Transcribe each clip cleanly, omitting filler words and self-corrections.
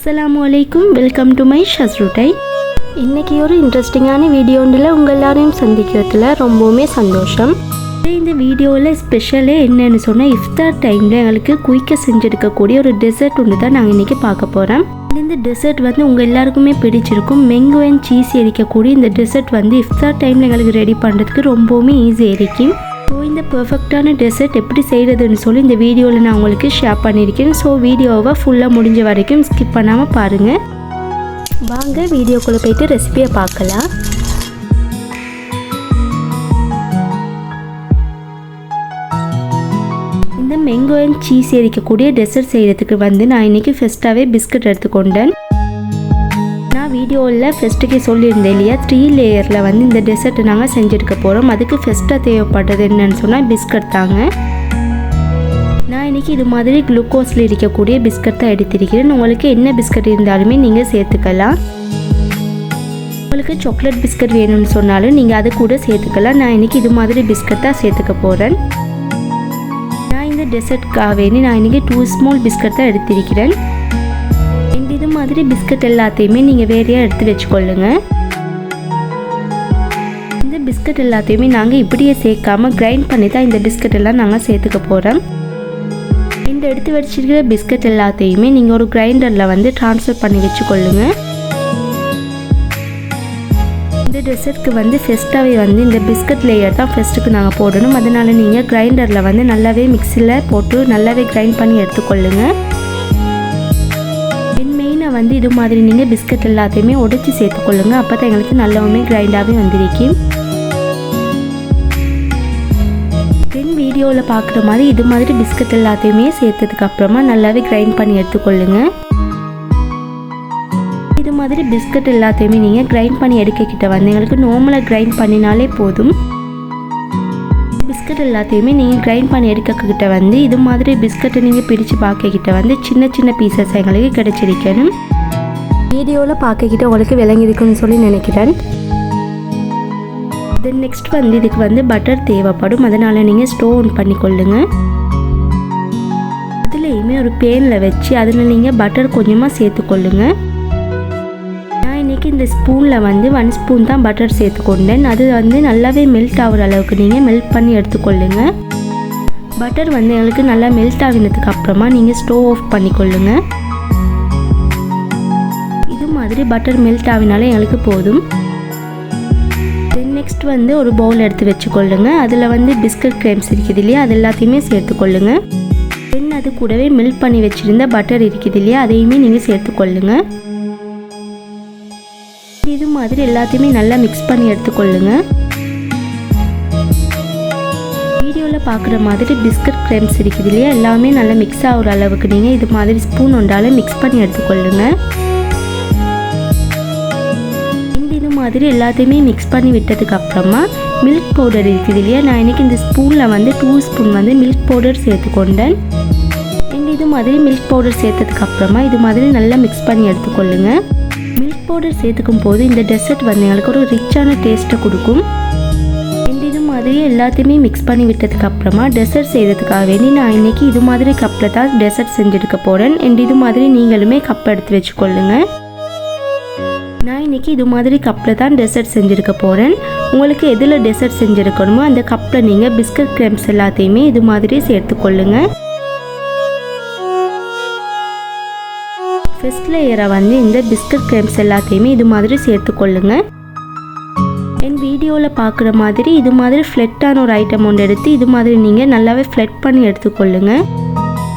அஸ்ஸலாமுஅலைக்கும், welcome to my ஷஸ்ருட்டை. இன்றைக்கி ஒரு இன்ட்ரெஸ்டிங்கான வீடியோண்டில் உங்கள் எல்லாரையும் சந்திக்கிறதுல ரொம்பவுமே சந்தோஷம். இந்த வீடியோவில் ஸ்பெஷலே என்னென்னு சொன்னால், இஃப்தார் டைமில் எங்களுக்கு குயிக்காக செஞ்செடுக்கக்கூடிய ஒரு டெசர்ட் ஒன்று தான் நாங்கள் இன்றைக்கி பார்க்க போகிறோம். இந்த டெசர்ட் வந்து உங்கள் எல்லாருக்குமே பிடிச்சிருக்கும். மேங்கோ அண்ட் சீஸ் எரிக்கக்கூடிய இந்த டெசர்ட் வந்து இஃப்தார் டைமில் எங்களுக்கு ரெடி பண்ணுறதுக்கு ரொம்பவுமே ஈஸியாக இருக்கும். ஸோ இந்த பர்ஃபெக்டான டெசர்ட் எப்படி செய்கிறதுன்னு சொல்லி இந்த வீடியோவில் நான் உங்களுக்கு ஷேர் பண்ணியிருக்கேன். ஸோ வீடியோவை ஃபுல்லாக முடிஞ்ச வரைக்கும் ஸ்கிப் பண்ணாமல் பாருங்கள். வாங்க வீடியோக்குள்ளே போய்ட்டு ரெசிபியை பார்க்கலாம். இந்த மேங்கோ அண்ட் சீஸ் எரிக்கக்கூடிய டெசர்ட் செய்கிறதுக்கு வந்து நான் இன்றைக்கி ஃபஸ்ட்டாகவே பிஸ்கட் எடுத்துக்கொண்டேன். நான் வீடியோவில் ஃபஸ்ட்டுக்கே சொல்லியிருந்தேன் இல்லையா, 3 லேயரில் வந்து இந்த டெசர்ட்டை நாங்கள் செஞ்செடுக்க போகிறோம். அதுக்கு ஃபஸ்ட்டாக தேவைப்பட்டது என்னன்னு சொன்னால் பிஸ்கட் தாங்க. நான் இன்றைக்கி இது மாதிரி குளுக்கோஸில் இருக்கக்கூடிய பிஸ்கட் தான் எடுத்திருக்கிறேன். உங்களுக்கு என்ன பிஸ்கட் இருந்தாலுமே நீங்கள் சேர்த்துக்கலாம். உங்களுக்கு சாக்லேட் பிஸ்கட் வேணும்னு சொன்னாலும் நீங்கள் அது கூட சேர்த்துக்கலாம். நான் இன்றைக்கி இது மாதிரி பிஸ்கட் தான் சேர்த்துக்க போகிறேன். நான் இந்த டெசர்ட்காக வேண்டி நான் இன்றைக்கி 2 ஸ்மால் பிஸ்கட் தான் எடுத்திருக்கிறேன். இது மாதிரி பிஸ்கட் எல்லாத்தையுமே நீங்கள் வேறையாக எடுத்து வச்சுக்கொள்ளுங்க. இந்த பிஸ்கட் எல்லாத்தையுமே நாங்கள் இப்படியே சேர்க்காமல் கிரைண்ட் பண்ணி தான் இந்த பிஸ்கட் எல்லாம் நாங்கள் சேர்த்துக்க போகிறோம். இந்த எடுத்து வச்சிருக்கிற பிஸ்கட் எல்லாத்தையுமே நீங்கள் ஒரு கிரைண்டரில் வந்து ட்ரான்ஸ்ஃபர் பண்ணி வச்சுக்கொள்ளுங்க. இந்த டெசர்ட்க்கு வந்து ஃபஸ்ட்டாகவே வந்து இந்த பிஸ்கட் லேயர் தான் ஃபஸ்ட்டுக்கு நாங்கள் போடணும். அதனால் நீங்கள் கிரைண்டரில் வந்து நல்லாவே மிக்சியில் போட்டு நல்லாவே கிரைண்ட் பண்ணி எடுத்துக்கொள்ளுங்க. வந்து இது மாதிரி நீங்கள் பிஸ்கட் எல்லாத்தையுமே உடைச்சி சேர்த்துக்கொள்ளுங்க. அப்போ தான் எங்களுக்கு நல்லாவுமே கிரைண்டாகவே வந்திருக்கும். தென் வீடியோவில் பார்க்குற மாதிரி இது மாதிரி பிஸ்கட் எல்லாத்தையுமே சேர்த்ததுக்கு அப்புறமா நல்லாவே கிரைண்ட் பண்ணி எடுத்துக்கொள்ளுங்க. இது மாதிரி பிஸ்கட் எல்லாத்தையுமே நீங்கள் கிரைண்ட் பண்ணி எடுக்கக்கிட்ட வந்து எங்களுக்கு நார்மலாக கிரைண்ட் பண்ணினாலே போதும். பிஸ்கட் எல்லாத்தையுமே நீங்கள் கிரைண்ட் பண்ணி எடுக்கக்கிட்ட வந்து இது மாதிரி பிஸ்கட்டை நீங்கள் பிரித்து பார்க்கக்கிட்ட வந்து சின்ன சின்ன பீசஸ் எங்களுக்கு கிடைச்சிருக்கணும். வீடியோவில் பார்க்கக்கிட்ட உங்களுக்கு விளங்கியிருக்குன்னு சொல்லி நினைக்கிறேன். தென் நெக்ஸ்ட் வந்து இதுக்கு வந்து பட்டர் தேவைப்படும். அதனால் நீங்கள் ஸ்டவ் ஆன் பண்ணிக்கொள்ளுங்க. அதுலேயுமே ஒரு பேனில் வச்சு அதில் நீங்கள் பட்டர் கொஞ்சமாக சேர்த்துக்கொள்ளுங்க. இன்றைக்கி இந்த ஸ்பூனில் வந்து 1 ஸ்பூன் தான் பட்டர் சேர்த்துக்கொண்டேன். அது வந்து நல்லாவே மெல்ட் ஆகிற அளவுக்கு நீங்கள் மெல்ட் பண்ணி எடுத்துக்கொள்ளுங்க. பட்டர் வந்து எங்களுக்கு நல்லா மெல்ட் ஆகினதுக்கு அப்புறமா நீங்கள் ஸ்டவ் ஆஃப் பண்ணிக்கொள்ளுங்க. இது மாதிரி பட்டர் மெல்ட் ஆகினாலே எங்களுக்கு போதும். தென் நெக்ஸ்ட் வந்து ஒரு பவுல் எடுத்து வச்சுக்கொள்ளுங்க. அதில் வந்து பிஸ்கட் கிரேம்ஸ் இருக்குது இல்லையா, அது எல்லாத்தையுமே சேர்த்துக்கொள்ளுங்க. தென் அது கூடவே மெல்ட் பண்ணி வச்சுருந்த பட்டர் இருக்குது இல்லையா, அதையுமே நீங்கள் சேர்த்துக்கொள்ளுங்க. இது மாதிரி எல்லாத்தையுமே நல்லா மிக்ஸ் பண்ணி எடுத்துக்கொள்ளுங்க. வீடியோவில் பார்க்குற மாதிரி பிஸ்கட் கிரேம்ஸ் இருக்குது இல்லையா, எல்லாமே நல்லா மிக்ஸ் ஆகிற அளவுக்கு நீங்கள் இது மாதிரி ஸ்பூன் ஒன்றால் மிக்ஸ் பண்ணி எடுத்துக்கொள்ளுங்க. இது மாதிரி எல்லாத்தையுமே மிக்ஸ் பண்ணி விட்டதுக்கு அப்புறமா மில்க் பவுடர் இருக்குது இல்லையா, நான் இன்றைக்கி இந்த ஸ்பூனில் வந்து 2 ஸ்பூன் வந்து மில்க் பவுடர் சேர்த்துக்கொண்டேன். இது மாதிரி மில்க் பவுடர் சேர்த்ததுக்கு அப்புறமா இது மாதிரி நல்லா மிக்ஸ் பண்ணி எடுத்துக்கொள்ளுங்க. மில்க் பவுடர் சேர்த்துக்கும் போது இந்த டெசர்ட் வந்து எங்களுக்கு ஒரு ரிச்சான டேஸ்ட்டை கொடுக்கும். இது மாதிரி எல்லாத்தையுமே மிக்ஸ் பண்ணி விட்டதுக்கு அப்புறமா டெசர்ட் செய்கிறதுக்காக வேண்டி நான் இன்றைக்கி இது மாதிரி கப்பில் தான் டெசர்ட் செஞ்செடுக்க போகிறேன். இது மாதிரி நீங்களுமே கப் எடுத்து வச்சுக்கொள்ளுங்க. நான் இன்றைக்கி இது மாதிரி கப்பில் தான் டெசர்ட் செஞ்செடுக்க போகிறேன். உங்களுக்கு எதில் டெசர்ட் செஞ்செடுக்கணுமோ அந்த கப்பில் நீங்கள் பிஸ்கட் கிரேம்ஸ் எல்லாத்தையுமே இது மாதிரி சேர்த்துக்கொள்ளுங்க. ஃபர்ஸ்ட் லேயரை வந்து இந்த பிஸ்கட் கிரேம்ஸ் எல்லாத்தையுமே இது மாதிரி சேர்த்துக்கொள்ளுங்க. என் வீடியோவில் பார்க்குற மாதிரி இது மாதிரி ஃப்ளெட்டான ஒரு ஐட்டம் ஒன்று எடுத்து இது மாதிரி நீங்கள் நல்லாவே ஃப்ளெட் பண்ணி எடுத்துக்கொள்ளுங்க.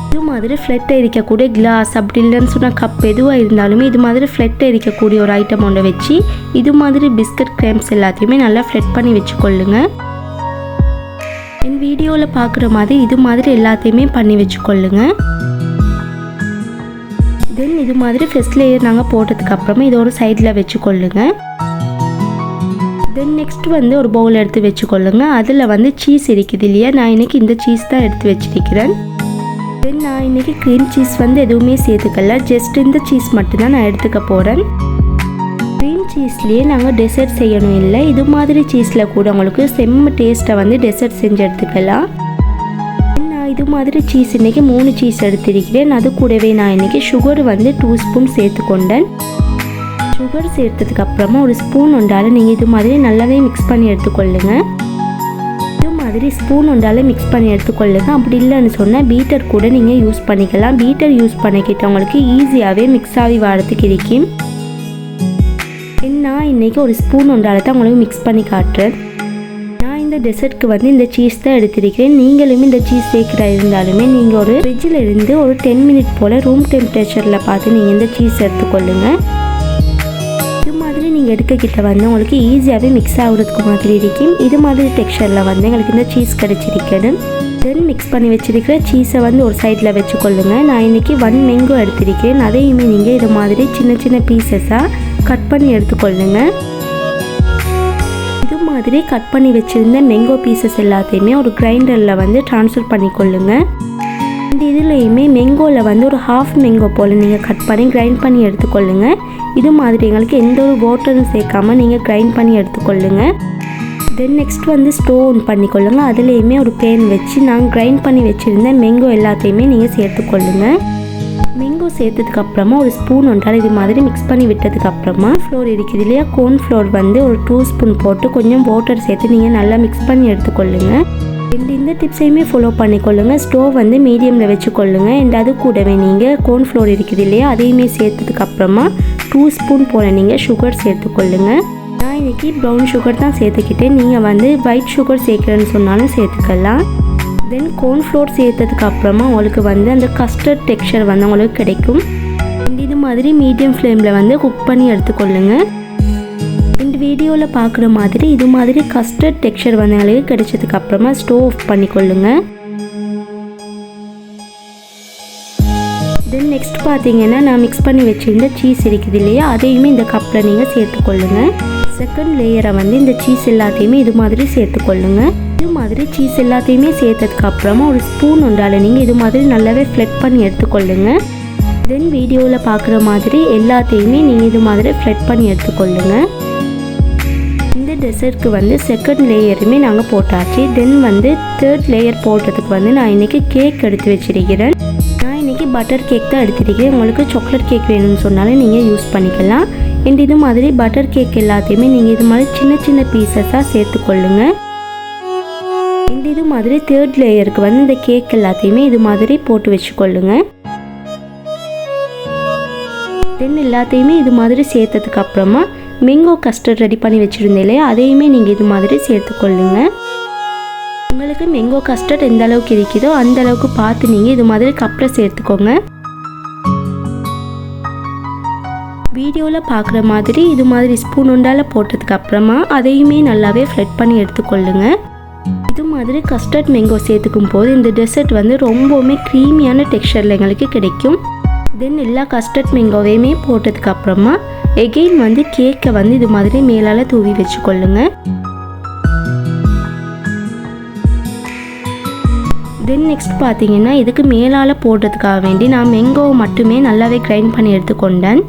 இது மாதிரி ஃப்ளெட்டை இருக்கக்கூடிய கிளாஸ் அப்படி இல்லைன்னு சொன்னால் கப் எதுவாக இருந்தாலுமே இது மாதிரி ஃப்ளெட்டை இருக்கக்கூடிய ஒரு ஐட்டம் ஒன்றை வச்சு இது மாதிரி பிஸ்கட் கிரேம்ஸ் எல்லாத்தையுமே நல்லா ஃப்ளெட் பண்ணி வச்சுக்கொள்ளுங்க. என் வீடியோவில் பார்க்குற மாதிரி இது மாதிரி எல்லாத்தையுமே பண்ணி வச்சுக்கொள்ளுங்க. தென் இது மாதிரி ஃபர்ஸ்ட் லேயர் நாங்கள் போட்டதுக்கு அப்புறமா இதை ஒரு சைடில் வச்சுக்கொள்ளுங்க. தென் நெக்ஸ்ட் வந்து ஒரு பவுல் எடுத்து வச்சுக்கொள்ளுங்க. அதில் வந்து சீஸ் இருக்குது இல்லையா, நான் இன்றைக்கி இந்த சீஸ் தான் எடுத்து வச்சுருக்கிறேன். தென் நான் இன்றைக்கி க்ரீம் சீஸ் வந்து எதுவுமே சேர்த்துக்கல, ஜஸ்ட் இந்த சீஸ் மட்டும்தான் நான் எடுத்துக்க போகிறேன். க்ரீம் சீஸ்லேயே நாங்கள் டெசர்ட் செய்யணும் இல்லை, இது மாதிரி சீஸில் கூட உங்களுக்கு செம்ம டேஸ்ட்டை வந்து டெசர்ட் செஞ்சு எடுத்துக்கலாம். இது மாதிரி சீஸ் இன்றைக்கி 3 சீஸ் எடுத்திருக்கிறேன். அது கூடவே நான் இன்றைக்கி சுகர் வந்து 2 ஸ்பூன் சேர்த்துக்கொண்டேன். சுகர் சேர்த்ததுக்கு அப்புறமா ஒரு ஸ்பூன் ஒன்றால் நீங்கள் இது மாதிரி நல்லாவே மிக்ஸ் பண்ணி எடுத்துக்கொள்ளுங்க. இது மாதிரி ஸ்பூன் ஒன்றால் மிக்ஸ் பண்ணி எடுத்துக்கொள்ளுங்க. அப்படி இல்லைன்னு சொன்னால் பீட்டர் கூட நீங்கள் யூஸ் பண்ணிக்கலாம். பீட்டர் யூஸ் பண்ணிக்கிட்டவங்களுக்கு ஈஸியாகவே மிக்ஸ் ஆகி வரதுக்கு இருக்கும். நான் இன்றைக்கி ஒரு ஸ்பூன் ஒன்றால் தான் உங்களுக்கு மிக்ஸ் பண்ணி காட்டுறேன். நான் இந்த டெசர்ட்க்கு வந்து இந்த சீஸ் தான் எடுத்திருக்கிறேன். நீங்களும் இந்த சீஸ் சேர்க்குறா இருந்தாலுமே நீங்கள் ஒரு ஃப்ரிட்ஜில் இருந்து ஒரு 10 மினிட் போல் ரூம் டெம்பரேச்சரில் பார்த்து நீங்கள் இந்த சீஸ் எடுத்துக்கொள்ளுங்க. இது மாதிரி நீங்கள் எடுக்கக்கிட்ட வந்து உங்களுக்கு ஈஸியாகவே மிக்ஸ் ஆகுறதுக்கு மாதிரி இருக்கும். இது மாதிரி டெக்ஸ்சரில் வந்து எங்களுக்கு இந்த சீஸ் கிடச்சிருக்கணும். தென் மிக்ஸ் பண்ணி வச்சிருக்கிற சீஸை வந்து ஒரு சைடில் வச்சுக்கொள்ளுங்க. நான் இன்றைக்கி 1 மேங்கோ எடுத்திருக்கேன். அதையுமே நீங்கள் இது மாதிரி சின்ன சின்ன பீசஸாக கட் பண்ணி எடுத்துக்கொள்ளுங்க. இது மாதிரி கட் பண்ணி வச்சுருந்த மேங்கோ பீசஸ் எல்லாத்தையுமே ஒரு கிரைண்டரில் வந்து ட்ரான்ஸ்ஃபர் பண்ணிக்கொள்ளுங்க. இந்த இதுலேயுமே மேங்கோவில் வந்து ஒரு 1/2 மேங்கோ போல் நீங்கள் கட் பண்ணி கிரைண்ட் பண்ணி எடுத்துக்கொள்ளுங்க. இது மாதிரி எங்களுக்கு எந்த ஒரு வாட்டரும் சேர்க்காமல் நீங்கள் கிரைண்ட் பண்ணி எடுத்துக்கொள்ளுங்க. தென் நெக்ஸ்ட் வந்து ஸ்டவ் ஆன் பண்ணிக்கொள்ளுங்க. அதுலேயுமே ஒரு பேன் வச்சு நான் கிரைண்ட் பண்ணி வச்சுருந்த மேங்கோ எல்லாத்தையுமே நீங்கள் சேர்த்துக்கொள்ளுங்க. மேங்கோ சேர்த்ததுக்கு அப்புறமா ஒரு ஸ்பூன் ஒன்றால் இது மாதிரி மிக்ஸ் பண்ணி விட்டதுக்கு அப்புறமா ஃப்ளோர் இருக்குது இல்லையா, கோர்ன் ஃப்ளோர் வந்து ஒரு 2 ஸ்பூன் போட்டு கொஞ்சம் வாட்டர் சேர்த்து நீங்கள் நல்லா மிக்ஸ் பண்ணி எடுத்துக்கொள்ளுங்க. இந்த டிப்ஸையுமே ஃபாலோ பண்ணிக்கொள்ளுங்க. ஸ்டவ் வந்து மீடியமில் வச்சுக்கொள்ளுங்க. அண்ட் அது கூடவே நீங்கள் கோர்ன் ஃப்ளோர் இருக்குது இல்லையா, அதையுமே சேர்த்ததுக்கு அப்புறமா 2 ஸ்பூன் போல் நீங்கள் சுகர் சேர்த்துக்கொள்ளுங்க. நான் இன்றைக்கி ப்ரௌன் சுகர் தான் சேர்த்துக்கிட்டேன். நீங்கள் வந்து ஒயிட் சுகர் சேர்க்குறேன்னு சொன்னாலும் சேர்த்துக்கலாம். தென் கோர்ன் ஃப்ளோர் சேர்த்ததுக்கு அப்புறமா உங்களுக்கு வந்து அந்த கஸ்டர்ட் டெக்ஸ்சர் வந்து உங்களுக்கு கிடைக்கும். இது மாதிரி மீடியம் ஃப்ளேமில் வந்து குக் பண்ணி எடுத்துக்கொள்ளுங்க. இந்த வீடியோவில் பார்க்குற மாதிரி இது மாதிரி கஸ்டர்ட் டெக்ஸ்சர் வந்து உங்களுக்கு கிடைச்சதுக்கு அப்புறமா ஸ்டவ் ஆஃப் பண்ணிக்கொள்ளுங்க. தென் நெக்ஸ்ட் பார்த்தீங்கன்னா நான் மிக்ஸ் பண்ணி வச்சுருந்த சீஸ் இருக்குது இல்லையா, அதையுமே இந்த கப்பில் நீங்கள் சேர்த்துக்கொள்ளுங்க. செகண்ட் லேயரை வந்து இந்த சீஸ் எல்லாத்தையுமே இது மாதிரி சேர்த்துக்கொள்ளுங்க. இது மாதிரி சீஸ் எல்லாத்தையுமே சேர்த்ததுக்கு அப்புறமா ஒரு ஸ்பூன் ஒன்றால் நீங்கள் இது மாதிரி நல்லாவே ஃப்ளட் பண்ணி எடுத்துக்கொள்ளுங்க. தென் வீடியோவில் பார்க்குற மாதிரி எல்லாத்தையுமே நீங்கள் இது மாதிரி ஃப்ளட் பண்ணி எடுத்துக்கொள்ளுங்க. இந்த டெசர்ட்க்கு வந்து செகண்ட் லேயருமே நாங்கள் போட்டாச்சு. தென் வந்து தேர்ட் லேயர் போடுறதுக்கு வந்து நான் இன்றைக்கி கேக் எடுத்து வச்சிருக்கிறேன். நான் இன்றைக்கி பட்டர் கேக் தான் எடுத்துருக்கிறேன். உங்களுக்கு சாக்லேட் கேக் வேணும்னு சொன்னாலும் நீங்கள் யூஸ் பண்ணிக்கலாம். அண்ட் இது மாதிரி பட்டர் கேக் எல்லாத்தையுமே நீங்கள் இது மாதிரி சின்ன சின்ன பீசஸாக சேர்த்துக்கொள்ளுங்க. அண்ட் இது மாதிரி தேர்ட் லேயருக்கு வந்து இந்த கேக் எல்லாத்தையுமே இது மாதிரி போட்டு வச்சுக்கொள்ளுங்க. தென் எல்லாத்தையுமே இது மாதிரி சேர்த்ததுக்கு அப்புறமா மேங்கோ கஸ்டர்ட் ரெடி பண்ணி வச்சுருந்தேன் இல்லையா, அதையுமே நீங்கள் இது மாதிரி சேர்த்துக்கொள்ளுங்க. உங்களுக்கு மேங்கோ கஸ்டர்ட் எந்த அளவுக்கு இருக்குதோ அந்த அளவுக்கு பார்த்து நீங்கள் இது மாதிரி கப்பில் சேர்த்துக்கோங்க. வீடியோவில் பார்க்குற மாதிரி இது மாதிரி ஸ்பூன் ஒன்றால் போட்டதுக்கு அப்புறமா அதையுமே நல்லாவே ஃப்ளட் பண்ணி எடுத்துக்கொள்ளுங்க. இது மாதிரி கஸ்டர்ட் மேங்கோ சேர்த்துக்கும் போது இந்த டெசர்ட் வந்து ரொம்பவுமே க்ரீமியான டெக்ஸ்சரில் எங்களுக்கு கிடைக்கும். தென் எல்லா கஸ்டர்ட் மேங்கோவையுமே போட்டதுக்கு அப்புறமா எகெயின் வந்து கேக்கை வந்து இது மாதிரி மேலால் தூவி வச்சுக்கொள்ளுங்க. தென் நெக்ஸ்ட் பார்த்தீங்கன்னா இதுக்கு மேலால் போடுறதுக்காக வேண்டி நான் மேங்கோவை மட்டுமே நல்லாவே கிரைண்ட் பண்ணி எடுத்துக்கொண்டேன்.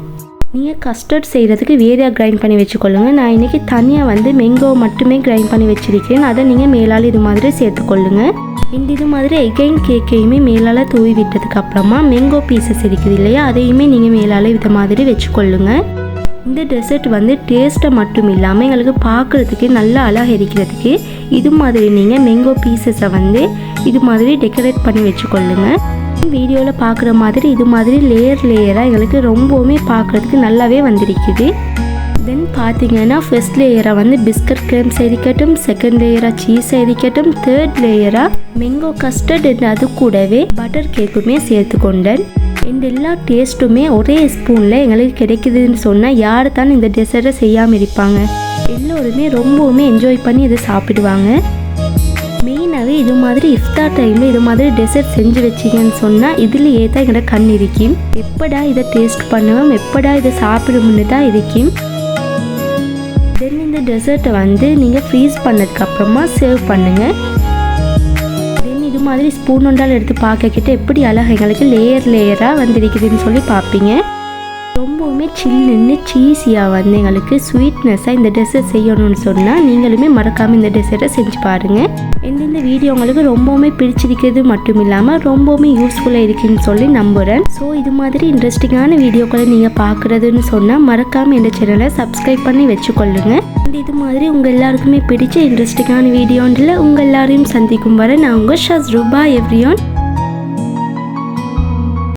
நீங்கள் கஸ்டர்ட் செய்கிறதுக்கு வேறையாக கிரைண்ட் பண்ணி வச்சுக்கொள்ளுங்க. நான் இன்றைக்கி தனியாக வந்து மேங்கோவை மட்டுமே கிரைண்ட் பண்ணி வச்சுருக்கேன். அதை நீங்கள் மேலால் இது மாதிரி சேர்த்துக்கொள்ளுங்க. இது மாதிரி எகைன் கேக்கையுமே மேலால் தூவி விட்டதுக்கு அப்புறமா மேங்கோ பீசஸ் இருக்குது இல்லையா, அதையுமே நீங்கள் மேலால் இது மாதிரி வச்சுக்கொள்ளுங்க. இந்த டெசர்ட் வந்து டேஸ்ட்டை மட்டும் இல்லாமல் எங்களுக்கு பார்க்குறதுக்கு நல்லா அழகாக இருக்கிறதுக்கு இது மாதிரி நீங்கள் மேங்கோ பீசஸை வந்து இது மாதிரி டெக்கரேட் பண்ணி வச்சுக்கொள்ளுங்க. வீடியோவில் பார்க்குற மாதிரி இது மாதிரி லேயராக எங்களுக்கு ரொம்பவுமே பார்க்குறதுக்கு நல்லாவே வந்திருக்குது. தென் பார்த்தீங்கன்னா ஃபர்ஸ்ட் லேயராக வந்து பிஸ்கட் க்ரீம்ஸ் இருக்கட்டும், செகண்ட் லேயராக சீஸ் இருக்கட்டும், தேர்ட் லேயராக மேங்கோ கஸ்டர்ட் அது கூடவே பட்டர் கேக்குமே சேர்த்துக்கொண்டேன். இந்த எல்லா டேஸ்ட்டுமே ஒரே ஸ்பூனில் எங்களுக்கு கிடைக்குதுன்னு சொன்னால் யார் தான் இந்த டெசர்ட்டை செய்யாமல் இருப்பாங்க. எல்லோருமே ரொம்பவுமே என்ஜாய் பண்ணி இதை சாப்பிடுவாங்க. மெயினாகவே இது மாதிரி இஃப்தார் டைமில் இது மாதிரி டெசர்ட் செஞ்சு வச்சிங்கன்னு சொன்னால் இதுலேயே தான் எங்களோட கண் இருக்கும். எப்படா இதை டேஸ்ட் பண்ணுவோம், எப்படா இதை சாப்பிடும்னு தான் இருக்கும். தென் இந்த டெசர்ட்டை வந்து நீங்கள் ஃப்ரீஸ் பண்ணதுக்கப்புறமா சர்வ் பண்ணுங்கள். தென் இது மாதிரி ஸ்பூன் ஒன்றால் எடுத்து பார்க்கக்கிட்ட எப்படி அழகாக எங்களுக்கு லேயராக வந்துருக்குதுன்னு சொல்லி பார்ப்பீங்க. ரொம்பவுமே சில்லுன்னு சீஸியாக வந்து எங்களுக்கு ஸ்வீட்னஸாக இந்த டெசர்ட் செய்யணும்னு சொன்னால் நீங்களுமே மறக்காமல் இந்த டெசர்ட்டை செஞ்சு பாருங்கள். இந்த வீடியோ உங்களுக்கு ரொம்பவுமே பிடிச்சிருக்கிறது மட்டும் இல்லாமல் ரொம்பவுமே யூஸ்ஃபுல்லாக இருக்குன்னு சொல்லி நம்புகிறேன். ஸோ இது மாதிரி இன்ட்ரெஸ்டிங்கான வீடியோக்களை நீங்கள் பார்க்குறதுன்னு சொன்னால் மறக்காமல் இந்த சேனலை சப்ஸ்கிரைப் பண்ணி வச்சுக்கொள்ளுங்க. இது மாதிரி உங்கள் எல்லாருக்குமே பிடிச்ச இன்ட்ரெஸ்டிங்கான வீடியோன்றில் உங்கள் எல்லாரையும் சந்திக்கும் வரை நான் உங்கள் ஷஸ்ரு. பாய் எவ்ரியான்.